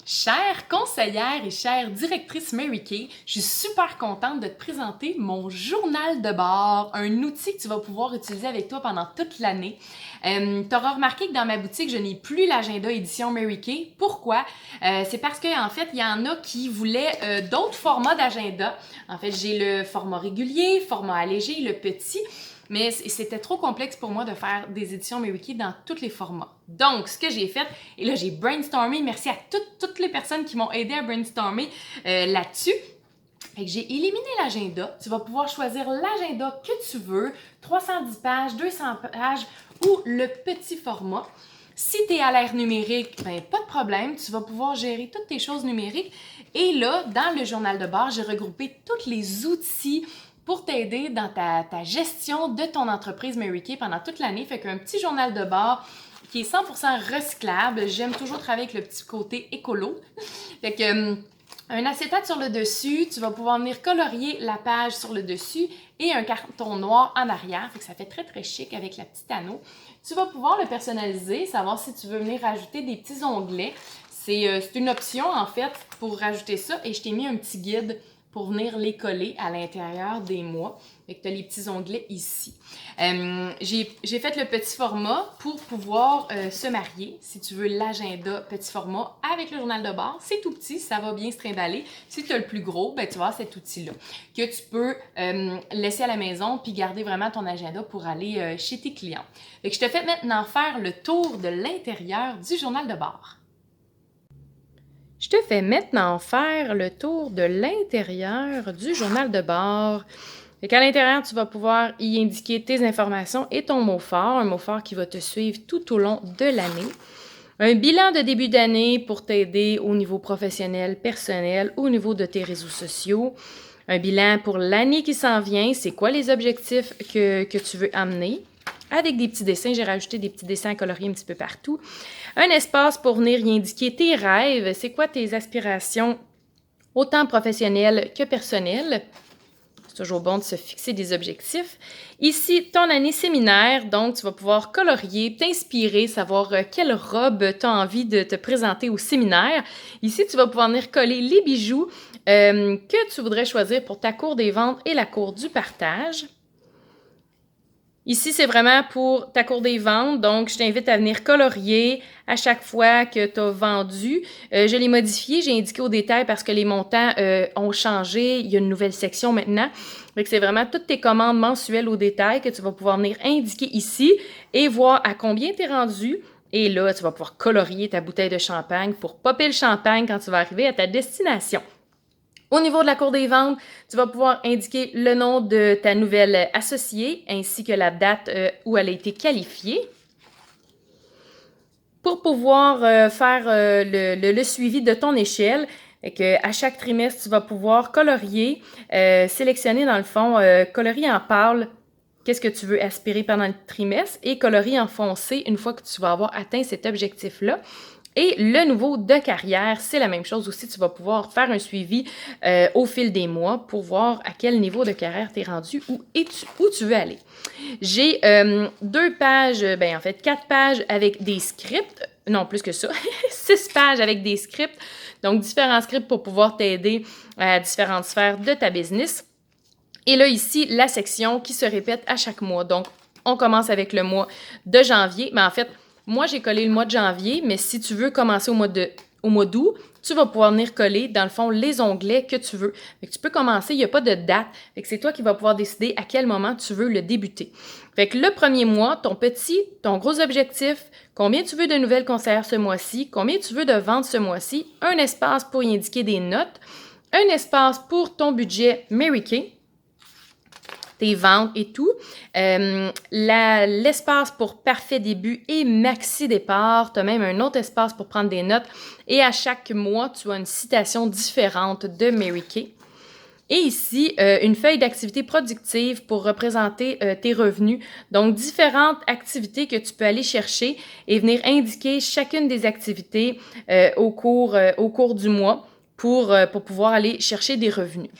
Chère conseillère et chère directrice Mary Kay, je suis super contente de te présenter mon journal de bord, un outil que tu vas pouvoir utiliser avec toi pendant toute l'année. Tu auras remarqué que dans ma boutique, je n'ai plus l'agenda édition Mary Kay. Pourquoi? C'est parce qu'en fait, il y en a qui voulaient d'autres formats d'agenda. En fait, j'ai le format régulier, format allégé, le petit. Mais c'était trop complexe pour moi de faire des éditions Mary Kay dans tous les formats. Donc, ce que j'ai fait, et là j'ai brainstormé, merci à toutes les personnes qui m'ont aidé à brainstormer là-dessus. Fait que j'ai éliminé l'agenda. Tu vas pouvoir choisir l'agenda que tu veux, 310 pages, 200 pages ou le petit format. Si tu es à l'ère numérique, ben pas de problème, tu vas pouvoir gérer toutes tes choses numériques. Et là, dans le journal de bord, j'ai regroupé tous les outils pour t'aider dans ta gestion de ton entreprise Mary Kay pendant toute l'année. Fait qu'un petit journal de bord qui est 100% recyclable. J'aime toujours travailler avec le petit côté écolo. Fait que un acétate sur le dessus, tu vas pouvoir venir colorier la page sur le dessus et un carton noir en arrière. Fait que ça fait très chic avec la petite anneau. Tu vas pouvoir le personnaliser, savoir si tu veux venir rajouter des petits onglets. C'est une option en fait pour rajouter ça et je t'ai mis un petit guide pour venir les coller à l'intérieur des mois. Fait que tu as les petits onglets ici. J'ai fait le petit format pour pouvoir se marier. Si tu veux l'agenda petit format avec le journal de bord, c'est tout petit, ça va bien se trimballer. Si tu as le plus gros, ben, tu vas avoir cet outil-là que tu peux laisser à la maison puis garder vraiment ton agenda pour aller chez tes clients. Fait que je te fais maintenant faire le tour de l'intérieur du journal de bord. Je te fais maintenant faire le tour de l'intérieur du journal de bord. À l'intérieur, tu vas pouvoir y indiquer tes informations et ton mot fort, un mot fort qui va te suivre tout au long de l'année. Un bilan de début d'année pour t'aider au niveau professionnel, personnel, au niveau de tes réseaux sociaux. Un bilan pour l'année qui s'en vient, c'est quoi les objectifs que tu veux amener. Avec des petits dessins, j'ai rajouté des petits dessins coloriés un petit peu partout. Un espace pour venir y indiquer tes rêves, c'est quoi tes aspirations, autant professionnelles que personnelles. C'est toujours bon de se fixer des objectifs. Ici, ton année séminaire, donc tu vas pouvoir colorier, t'inspirer, savoir quelle robe tu as envie de te présenter au séminaire. Ici, tu vas pouvoir venir coller les bijoux que tu voudrais choisir pour ta cour des ventes et la cour du partage. Ici, c'est vraiment pour ta cour des ventes, donc je t'invite à venir colorier à chaque fois que tu as vendu. Je l'ai modifié, j'ai indiqué au détail parce que les montants ont changé, il y a une nouvelle section maintenant. Donc, c'est vraiment toutes tes commandes mensuelles au détail que tu vas pouvoir venir indiquer ici et voir à combien tu es rendu. Et là, tu vas pouvoir colorier ta bouteille de champagne pour popper le champagne quand tu vas arriver à ta destination. Au niveau de la cour des ventes, tu vas pouvoir indiquer le nom de ta nouvelle associée ainsi que la date où elle a été qualifiée. Pour pouvoir faire le suivi de ton échelle, à chaque trimestre, tu vas pouvoir colorier, sélectionner dans le fond, colorier en pâle, qu'est-ce que tu veux aspirer pendant le trimestre et colorier en foncé une fois que tu vas avoir atteint cet objectif-là. Et le niveau de carrière, c'est la même chose aussi. Tu vas pouvoir faire un suivi au fil des mois pour voir à quel niveau de carrière tu es rendu où tu veux aller. J'ai 2 pages, en fait 4 pages avec des scripts. Non, plus que ça. 6 pages avec des scripts. Donc, différents scripts pour pouvoir t'aider à différentes sphères de ta business. Et là, ici, la section qui se répète à chaque mois. Donc, on commence avec le mois de janvier. Mais en fait, moi, j'ai collé le mois de janvier, mais si tu veux commencer au mois d'août, tu vas pouvoir venir coller, dans le fond, les onglets que tu veux. Fait que tu peux commencer, il n'y a pas de date. Fait que c'est toi qui vas pouvoir décider à quel moment tu veux le débuter. Fait que le premier mois, ton gros objectif, combien tu veux de nouvelles conseillères ce mois-ci, combien tu veux de ventes ce mois-ci, un espace pour y indiquer des notes, un espace pour ton budget Mary Kay, tes ventes et tout. L'espace pour parfait début et maxi départ. Tu as même un autre espace pour prendre des notes. Et à chaque mois, tu as une citation différente de Mary Kay. Et ici, une feuille d'activité productive pour représenter tes revenus. Donc, différentes activités que tu peux aller chercher et venir indiquer chacune des activités au cours du mois pour pouvoir aller chercher des revenus.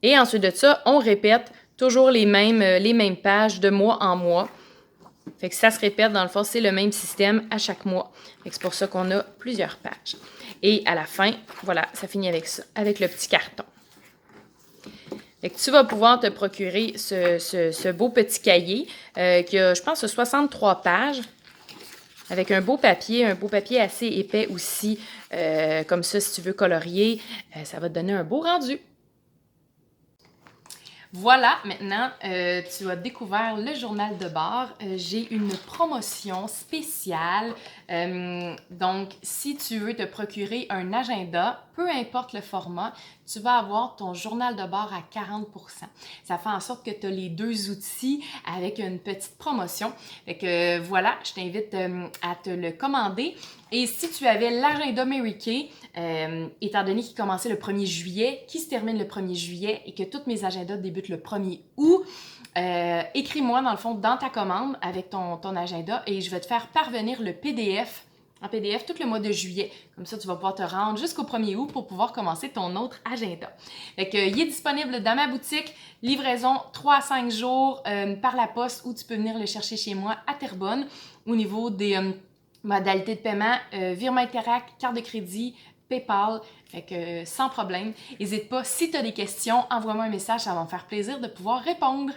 Et ensuite de ça, on répète toujours les mêmes pages de mois en mois Fait que ça se répète, dans le fond, c'est le même système à chaque mois. Fait que c'est pour ça qu'on a plusieurs pages. Et à la fin, voilà, ça finit avec ça, avec le petit carton. Fait que tu vas pouvoir te procurer ce beau petit cahier qui a, je pense, 63 pages. Avec un beau papier assez épais aussi, comme ça, si tu veux colorier, ça va te donner un beau rendu. Voilà, maintenant, tu as découvert le journal de bord. J'ai une promotion spéciale. Donc, si tu veux te procurer un agenda, peu importe le format, tu vas avoir ton journal de bord à 40%. Ça fait en sorte que tu as les deux outils avec une petite promotion. Fait que voilà, je t'invite à te le commander. Et si tu avais l'agenda Mary Kay, étant donné qu'il commençait le 1er juillet, qui se termine le 1er juillet et que tous mes agendas débutent le 1er août, écris-moi dans le fond dans ta commande avec ton agenda et je vais te faire parvenir le PDF en PDF tout le mois de juillet. Comme ça, tu vas pouvoir te rendre jusqu'au 1er août pour pouvoir commencer ton autre agenda. Fait que, il est disponible dans ma boutique, livraison 3 à 5 jours par la poste ou tu peux venir le chercher chez moi à Terrebonne. Au niveau des modalités de paiement, virement Interac, carte de crédit, PayPal, fait que sans problème. N'hésite pas, si tu as des questions, envoie-moi un message, ça va me faire plaisir de pouvoir répondre.